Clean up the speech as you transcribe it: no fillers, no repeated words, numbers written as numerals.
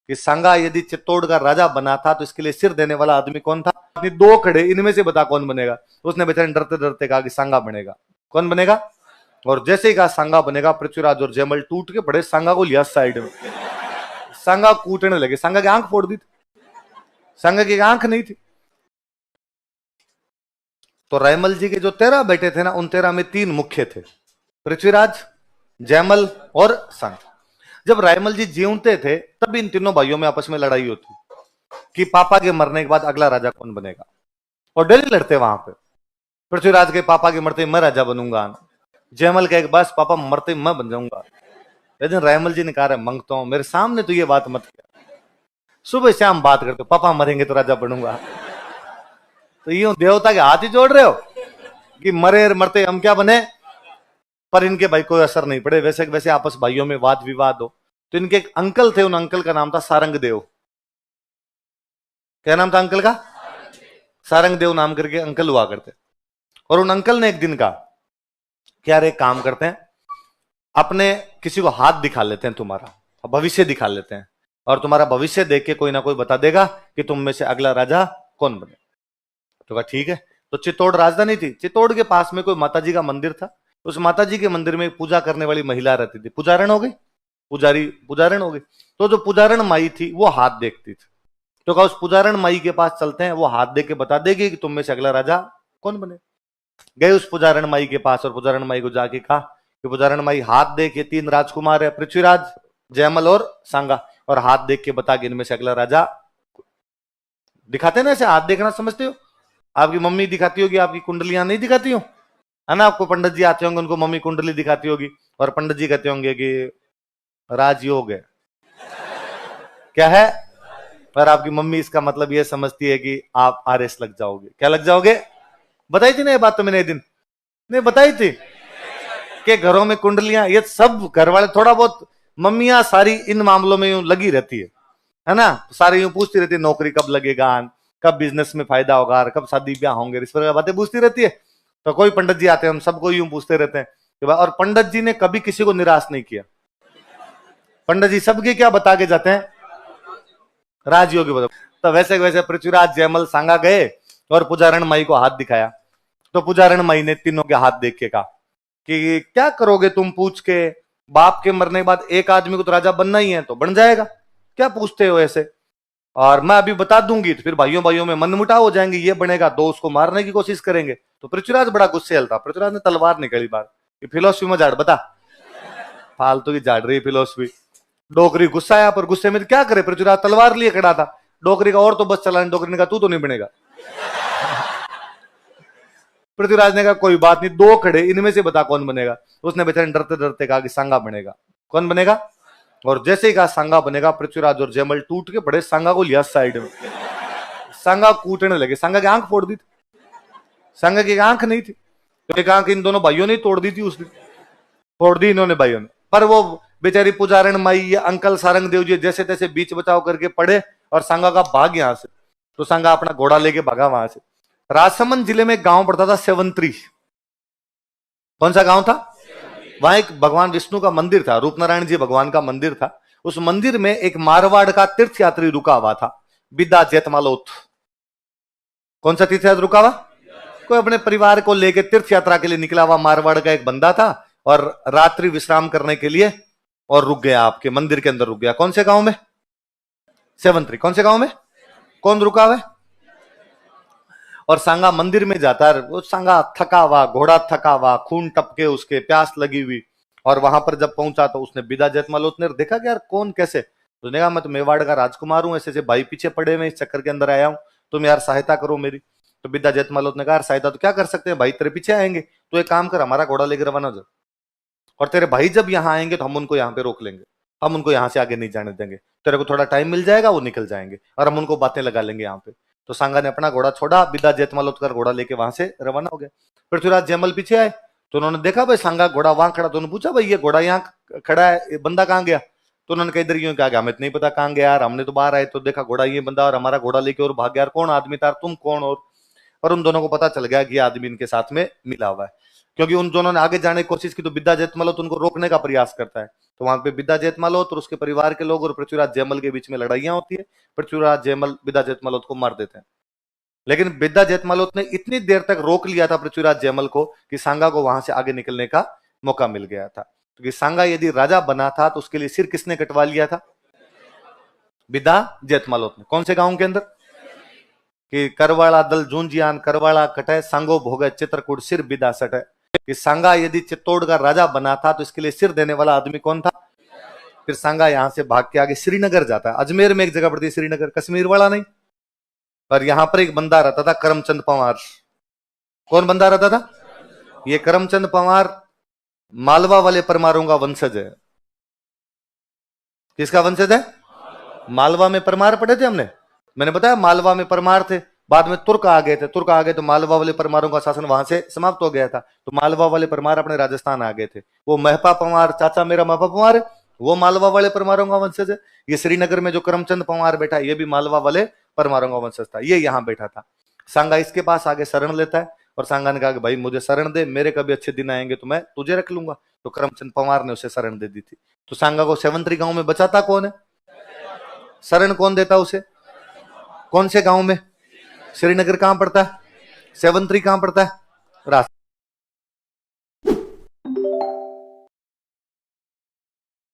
कि सांगा यदि चित्तौड़ का राजा बना था तो इसके लिए सिर देने वाला आदमी कौन था? दो खड़े, इनमें से बता कौन बनेगा? उसने बेचारे डरते डरते कहा कि सांगा बनेगा। कौन बनेगा? और जैसे ही कहा सांगा बनेगा, पृथ्वीराज और जयमल टूट के पड़े, सांगा को लिया साइड में, सांगा कूटने लगे, सांगा की आंख फोड़ दी थी, सांगा की आंख नहीं थी। तो रायमल जी के जो 13 बेटे थे ना, उन 13 में 3 मुख्य थे, पृथ्वीराज, जयमल और सांगा। जब रायमल जी जीवते थे तब इन तीनों भाइयों में आपस में लड़ाई होती कि पापा के मरने के बाद अगला राजा कौन बनेगा, और डेली लड़ते वहां पे। पृथ्वीराज के पापा के मरते मैं राजा बनूंगा, जयमल का एक बस पापा मरते मैं बन जाऊंगा। लेकिन रायमल जी ने कहा मांगता हूं मेरे सामने तो ये बात मत किया, सुबह शाम बात करते पापा मरेंगे तो राजा बनूंगा। तो यूं देवता के हाथ ही जोड़ रहे हो कि मरे मरते हम क्या बने। पर इनके भाई कोई असर नहीं पड़े, वैसे वैसे आपस भाइयों में वाद विवाद हो। तो इनके एक अंकल थे, उन अंकल का नाम था सारंग देव। क्या नाम था अंकल का? सारंग देव नाम करके अंकल हुआ करते। और उन अंकल ने एक दिन कहा कि यार एक काम करते हैं, अपने किसी को हाथ दिखा लेते हैं तुम्हारा, भविष्य दिखा लेते हैं, और तुम्हारा भविष्य देख के कोई ना कोई बता देगा कि तुम में से अगला राजा कौन बने। तो कहा ठीक है। तो चित्तौड़ राजधानी थी, चित्तौड़ के पास में कोई माताजी का मंदिर था। उस माताजी के मंदिर में पूजा करने वाली महिला रहती थी, पुजारण हो गई, पुजारण हो गई। तो जो पुजारण माई थी वो हाथ देखती थी। तो कहा उस पुजारण माई के पास चलते हैं, वो हाथ देख के बता देगी कि तुम में से अगला राजा कौन बने। गए उस पुजारण माई के पास, और पुजारण माई को जाके कहा कि पुजारण माई हाथ देख के 3 राजकुमार है, पृथ्वीराज, जयमल और सांगा, और हाथ देख के बता कि इनमें से अगला राजा। दिखाते ना ऐसे हाथ देखना, समझते हो? आपकी मम्मी दिखाती होगी, आपकी कुंडलियां नहीं दिखाती हो, है ना? आपको पंडित जी आते होंगे, उनको मम्मी कुंडली दिखाती होगी, और पंडित जी कहते होंगे कि राजयोग है, क्या है? और आपकी मम्मी इसका मतलब ये समझती है कि आप आरएस लग जाओगे। क्या लग जाओगे? बताई थी ना ये बात तो मैंने एक दिन, नहीं बताई थी कि घरों में कुंडलियां, ये सब घर वाले थोड़ा बहुत, मम्मियां सारी इन मामलों में यूं लगी रहती है ना? सारी यूं पूछती रहती है नौकरी कब लगेगा, कब बिजनेस में फायदा होगा, कब शादी ब्याह होंगे, इस प्रकार बातें पूछती रहती है। तो कोई पंडित जी आते हैं, हम सबको यूं पूछते रहते हैं। और पंडित जी ने कभी किसी को निराश नहीं किया। पंडित जी सबके क्या बता के जाते हैं? राजयोगी बता। तो वैसे वैसे पृथ्वीराज, जयमल, सांगा गए और पुजारण माई को हाथ दिखाया। तो पुजारण माई ने तीनों के हाथ देख के कहा कि क्या करोगे तुम पूछ के, बाप के मरने के बाद एक आदमी को तो राजा बनना ही है, तो बन जाएगा, क्या पूछते हो ऐसे? और मैं अभी बता दूंगी तो फिर भाइयों भाइयों में मनमुटाव हो जाएंगे, ये बनेगा दो उसको मारने की कोशिश करेंगे। तो पृथ्वीराज बड़ा गुस्सेल था, पृथ्वीराज ने तलवार निकाली बार कि फिलोसफी में झाड़ बता, फालतू की झाड़ रही फिलोसफी। डोकरी गुस्सा आया, पर गुस्से में क्या करे, पृथ्वीराज तलवार लिए खड़ा था। डोकरी का और तो बस चला, डोकरी ने कहा तू तो नहीं बनेगा। पृथ्वीराज ने कहा कोई बात नहीं, 2 खड़े, इनमें से बता कौन बनेगा? उसने बेचारे डरते डरते कहा कि सांगा बनेगा। कौन बनेगा? और जैसे ही कहा सांगा बनेगा, पृथ्वीराज और जयमल टूट के पड़े, सांगा को लिया साइड में, सांगा कूटने लगे, सांगा की आंख फोड़ दी थी, सांगा की आंख नहीं थी। तो एक आंख इन दोनों भाइयों ने तोड़ दी थी, उसने फोड़ दी इन्होंने भाइयों ने। पर वो बेचारी पुजारण माई, ये अंकल सारंग देव जी जैसे तैसे बीच बचाव करके पड़े, और सांगा का भाग यहां से। तो सांगा अपना घोड़ा लेके भागा वहां से। राजसमंद जिले में एक गांव पड़ता था सेवंत्री। कौन सा गांव था? वहां एक भगवान विष्णु का मंदिर था, रूपनारायण जी भगवान का मंदिर था। उस मंदिर में एक मारवाड़ का तीर्थ यात्री रुका हुआ था, बिदा जेतमालोत। कौन सा तीर्थ यात्री रुका हुआ? कोई अपने परिवार को लेकर तीर्थ यात्रा के लिए निकला हुआ मारवाड़ का एक बंदा था, और रात्रि विश्राम करने के लिए और रुक गया, आपके मंदिर के अंदर रुक गया। कौन से गांव में? सेवंत्री। कौन से गांव में? कौन रुका हुआ है? और सांगा मंदिर में जाता है, वो सांगा थका हुआ, घोड़ा थका हुआ, खून टपके, उसके प्यास लगी हुई। और वहां पर जब पहुंचा तो उसने बिदा जेतमालोत ने देखा कि यार कौन कैसे। उसने कहा मैं तो मेवाड़ का राजकुमार हूं, ऐसे ऐसे भाई पीछे पड़े हुए, इस चक्कर के अंदर आया हूं, तुम यार सहायता करो मेरी। तो बिदा जेतमालोत ने कहा सहायता तो क्या कर सकते हैं, भाई तेरे पीछे आएंगे, तो एक काम कर, हमारा घोड़ा लेकर रवाना हो, और तेरे भाई जब यहाँ आएंगे तो हम उनको यहाँ पे रोक लेंगे, हम उनको यहाँ से आगे नहीं जाने देंगे, तेरे को थोड़ा टाइम मिल जाएगा, वो निकल जाएंगे और हम उनको बातें लगा लेंगे यहाँ पे। तो सांगा ने अपना घोड़ा छोड़ा, बिदा जेतमालोत कर घोड़ा लेके वहां से रवाना हो गया। पृथ्वीराज जयमल पीछे आए, तो उन्होंने देखा भाई सांगा घोड़ा वहां खड़ा, तो उन्होंने पूछा भाई ये घोड़ा यहाँ खड़ा है, ये बंदा कहाँ गया? तो उन्होंने कई इधर यूं कहा हमें नहीं पता कहाँ गया यार, हमने तो बाहर आए तो देखा घोड़ा ये बंदा, और हमारा घोड़ा लेके और भाग गया, कौन आदमी था, तुम कौन? और उन दोनों को पता चल गया कि ये आदमी इनके साथ में मिला हुआ है। क्योंकि उन दोनों ने आगे जाने की कोशिश की तो विद्या जेतमलोत उनको रोकने का प्रयास करता है। तो वहां पे विद्या जेतमलोत और उसके परिवार के लोग और पृथ्वीराज जयमल के बीच में लड़ाइयां होती है। पृथ्वीराज जयमल विद्या जेतमलोत को मार देते हैं। लेकिन विद्या जेतमलोत ने इतनी देर तक रोक लिया था पृथ्वीराज जयमल को कि सांगा को वहां से आगे निकलने का मौका मिल गया था। क्योंकि सांगा यदि राजा बना था तो उसके लिए सिर किसने कटवा लिया था? विद्या जेतमलोत ने। कौन से गांव के अंदर? कि करवाड़ा दल जूंजियान करवाड़ा कटे सांगो भोगे चित्रकूट सिर विदा सटे। कि सांगा यदि चित्तौड़ का राजा बना था तो इसके लिए सिर देने वाला आदमी कौन था? फिर सांगा यहां से भाग के आगे श्रीनगर जाता है। अजमेर में एक जगह पड़ती है श्रीनगर, कश्मीर वाला नहीं। पर यहां पर एक बंदा रहता था करमचंद पंवार। कौन बंदा रहता था? ये करमचंद पंवार मालवा वाले परमारों का वंशज है। किसका वंशज है? मालवा में परमार पढ़े थे हमने, मैंने बताया मालवा में परमार थे, बाद में तुर्क आ गए थे। तुर्क आ गए तो मालवा वाले परमारों का शासन वहां से समाप्त हो गया था। तो मालवा वाले परमार अपने राजस्थान आ गए थे। वो महपा पंवार, चाचा मेरा महपा पंवार है, वो मालवा वाले परमारों का वंशज है। ये श्रीनगर में जो करमचंद पंवार बैठा है ये भी मालवा वाले परमारों का वंशज था। ये यहां बैठा था। सांगा इसके पास आगे शरण लेता है और सांगा ने कहा कि भाई मुझे शरण दे, मेरे कभी अच्छे दिन आएंगे तो मैं तुझे रख लूंगा। तो करमचंद पंवार ने उसे शरण दे दी थी। तो सांगा को सेवंतरी गांव में बचाता कौन है? शरण कौन देता उसे? कौन से गांव में? श्रीनगर कहां पड़ता है? सेवंतरी कहां पड़ता है?